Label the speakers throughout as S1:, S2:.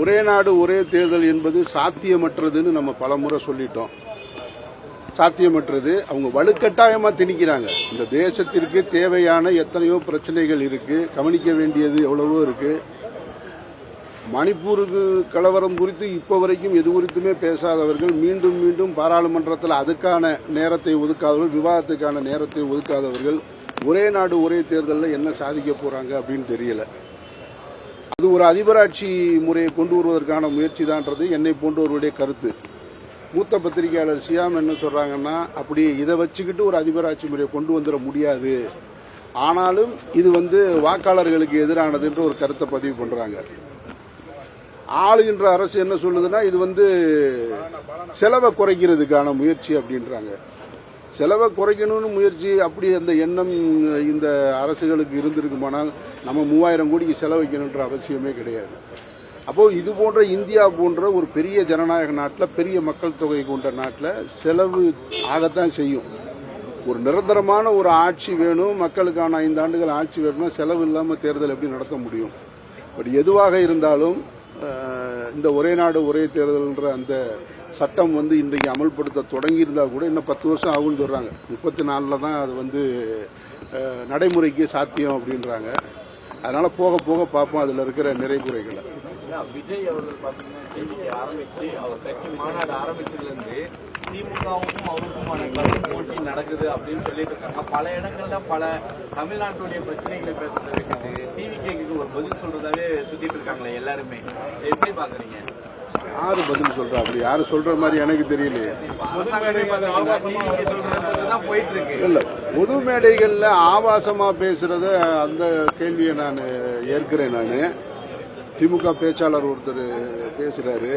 S1: ஒரே நாடு ஒரே தேர்தல் என்பது சாத்தியமற்றதுன்னு நம்ம பலமுறை சொல்லிட்டோம். சாத்தியமற்றது. அவங்க வலுக்கட்டாயமா திணிக்கிறாங்க. இந்த தேசத்திற்கு தேவையான எத்தனையோ பிரச்சனைகள் இருக்கு, கவனிக்க வேண்டியது எவ்வளவோ இருக்கு. மணிப்பூருக்கு கலவரம் குறித்து இப்ப வரைக்கும் எது குறித்துமே பேசாதவர்கள், மீண்டும் மீண்டும் பாராளுமன்றத்தில் அதுக்கான நேரத்தை ஒதுக்காதவர்கள், விவாதத்துக்கான நேரத்தை ஒதுக்காதவர்கள் ஒரே நாடு ஒரே தேர்தலில் என்ன சாதிக்க போறாங்க அப்படின்னு தெரியல. அது ஒரு அதிபராட்சி முறையை கொண்டு வருவதற்கான முயற்சி தான்ன்றது என்னை போன்றவர்களுடைய கருத்து. மூத்த பத்திரிகையாளர் சியாம் என்ன சொல்றாங்கன்னா, அப்படி இதை வச்சுக்கிட்டு ஒரு அதிபராட்சி முறையை கொண்டு வந்துட முடியாது, ஆனாலும் இது வாக்காளர்களுக்கு எதிரானதுன்ற ஒரு கருத்தை பதிவு பண்றாங்க. ஆளுகின்ற அரசு என்ன சொல்லுதுன்னா, இது செலவை குறைக்கிறதுக்கான முயற்சி அப்படின்றாங்க. செலவை குறைக்கணும்னு முயற்சி, அப்படி அந்த எண்ணம் இந்த அரசுகளுக்கு இருந்திருக்குமானால் நம்ம 3000 கோடிக்கு செலவழிக்கணுன்ற அவசியமே கிடையாது. அப்போ இது போன்ற இந்தியா போன்ற ஒரு பெரிய ஜனநாயக நாட்டில், பெரிய மக்கள் தொகை கொண்ட நாட்டில் செலவு ஆகத்தான் செய்யும். ஒரு நிரந்தரமான ஒரு ஆட்சி வேணும், மக்களுக்கான 5 ஆண்டுகள் ஆட்சி வேணும்னா செலவு இல்லாமல் தேர்தல் எப்படி நடத்த முடியும்? பட் எதுவாக இருந்தாலும் இந்த ஒரே நாடு ஒரே தேர்தல்ன்ற அந்த சட்டம் இன்றைக்கு அமல்படுத்த தொடங்கியிருந்தா கூட இன்னும் 10 வருஷம் ஆகும்னு சொல்றாங்க. 34 தான் அது நடைமுறைக்கு சாத்தியம் அப்படின்றாங்க. அதனால போக போக பார்ப்போம் அதுல இருக்கிற நிறை குறைகளை.
S2: விஜய் அவர்கள் பாத்தீங்கன்னா ஆரம்பிச்சு அவர் கட்சி மாநாடு ஆரம்பிச்சதுல இருந்து திமுகவுக்கும் அவருக்குமான கருத்து போட்டி நடக்குது அப்படின்னு சொல்லிட்டு இருக்காங்க. பல இடங்கள்ல பல தமிழ்நாட்டுடைய பிரச்சனைகளை பேசுறதை விட்டுட்டு டிவிகேக்கு ஒரு பதில் சொல்றதாவே சுத்திட்டு இருக்காங்களே எல்லாருமே. எப்படி பாக்குறீங்க?
S1: யாரு பதில் சொல்றா? அப்படி யாரு சொல்ற மாதிரி எனக்கு தெரியலையே. இல்ல, பொது மேடைகள்ல ஆபாசமா பேசுறத அந்த கேள்வியை நான் ஏற்கிறேன். நான் திமுக பேச்சாளர் ஒருத்தர் பேசுறாரு,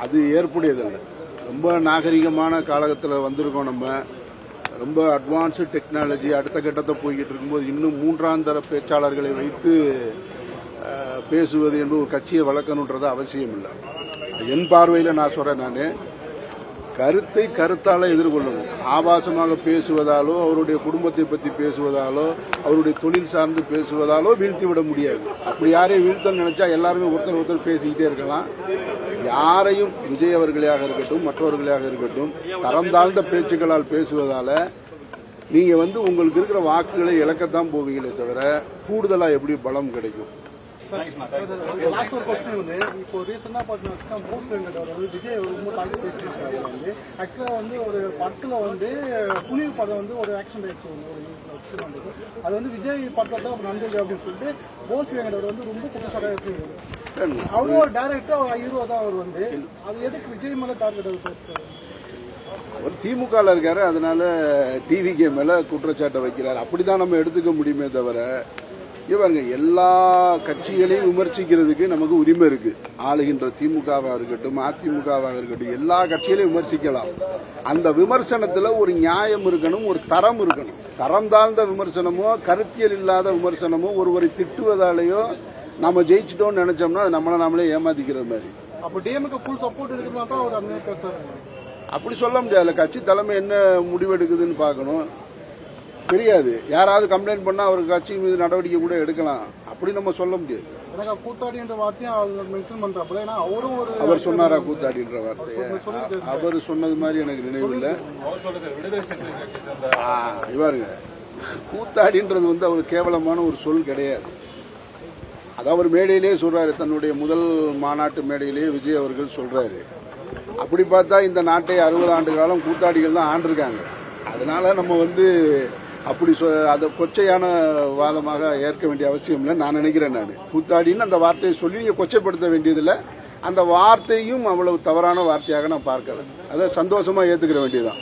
S1: அது ஏற்புடையதில்லை. ரொம்ப நாகரிகமான காலகட்டத்தில் வந்திருக்கோம். நம்ம ரொம்ப அட்வான்ஸ்டு டெக்னாலஜி அடுத்த கட்டத்தை போய்கிட்டு இருக்கும்போது இன்னும் 3ஆம் தர பேச்சாளர்களை வைத்து பேசுவது என்பது ஒரு கட்சியை வளர்க்கணுன்றது அவசியம் இல்லை. என் பார்வையில் நான் சொல்றேன், நான் கருத்தை கருத்தால எதிர்கொள்ளணும். ஆபாசமாக பேசுவதாலோ, அவருடைய குடும்பத்தை பற்றி பேசுவதாலோ, அவருடைய தொழில் சார்ந்து பேசுவதாலோ வீழ்த்தி விட முடியாது. அப்படி யாரையும் வீழ்த்த நினைச்சா எல்லாருமே ஒருத்தர் ஒருத்தர் பேசிக்கிட்டே இருக்கலாம். யாரையும் விஜய் அவர்களாக இருக்கட்டும், மற்றவர்களாக இருக்கட்டும், தரம் தாழ்ந்த பேச்சுக்களால் பேசுவதால நீங்க உங்களுக்கு இருக்கிற வாக்குகளை இழக்கத்தான் போவீங்களே தவிர கூடுதலா எப்படி பலம் கிடைக்கும்?
S3: லாஸ்ட் ஒரு கொஸ்டின் இப்போ ரீசெண்டா பாத்தீங்கன்னா போஸ் வெங்கட் விஜய் ரொம்ப தாக்கி பேசியிருக்காரு. ஆக்சுவலா ஒரு படத்துல புனித படம் ஒரு ஆக்ஷன் ஆயிடுச்சு, ஒரு அது விஜய் படத்தை தான் நடந்தது அப்படின்னு சொல்லிட்டு போஸ் வெங்கட் ரொம்ப குற்றச்சாட்டா இருக்கு. அவரும் ஒரு டைரக்டர், அவர் ஹீரோ தான். அவர் அது எதுக்கு விஜய் மேல டார்கெட்?
S1: அவர் திமுக இருக்காரு, அதனால டிவிகே மேல குற்றச்சாட்டை வைக்கிறார். அப்படிதான் நம்ம எடுத்துக்க முடியுமே தவிர, இவங்க எல்லா கட்சிகளையும் விமர்சிக்கிறதுக்கு நமக்கு உரிமை இருக்கு. ஆளுகின்ற திமுகவாக இருக்கட்டும், அதிமுகவாக இருக்கட்டும், எல்லா கட்சிகளையும் விமர்சிக்கலாம். அந்த விமர்சனத்துல ஒரு நியாயம் இருக்கணும், ஒரு தரம் இருக்கணும். தரம் தாழ்ந்த விமர்சனமோ, கருத்தியல் இல்லாத விமர்சனமோ, ஒருவரை திட்டுவதாலேயோ நம்ம ஜெயிச்சிட்டோம்னு நினைச்சோம்னா அது நம்மளை நாமளே ஏமாத்திக்கிற மாதிரி.
S3: அப்ப டிஎம்கே ஃபுல் சப்போர்ட் இருக்குன்னா தான் அவர் அந்த பேசுறாரு.
S1: அப்படி சொல்ல முடியாது. கட்சி தலைமை என்ன முடிவெடுக்குதுன்னு பார்க்கணும். தெரியாது, யாராவது கம்ப்ளைண்ட் பண்ணா அவர் கட்சி மீது நடவடிக்கை கூட எடுக்கலாம். அப்படி நம்ம சொல்ல முடியாது.
S3: கூத்தாடின்ற வார்த்தையும் மென்ஷன் பண்றாப்ல, ஏன்னா அவரும்
S1: அவர் சொன்னாரா கூத்தாடின்ற வார்த்தையை? அவர் சொன்னது மாதிரி எனக்கு நினைவு இல்லை. இவருங்க கூத்தாடின்றது அவர் கேவலமான ஒரு சொல் கிடையாது. அது அவர் மேடையிலேயே சொல்றாரு, தன்னுடைய முதல் மாநாட்டு மேடையிலேயே விஜய் அவர்கள் சொல்றாரு. அப்படி பார்த்தா இந்த நாட்டை 60 ஆண்டு காலம் கூத்தாடிகள் தான் ஆண்டிருக்காங்க. அதனால நம்ம அப்படி அதை கொச்சையான வாதமாக ஏற்க வேண்டிய அவசியம் இல்லை நான் நினைக்கிறேன். நான் கூத்தாடின்னு அந்த வார்த்தையை சொல்லி நீங்க கொச்சைப்படுத்த வேண்டியதில்லை. அந்த வார்த்தையும் அவ்வளவு தவறான வார்த்தையாக நான் பார்க்கல. அதை சந்தோஷமா ஏத்துக்கிற வேண்டியதுதான்.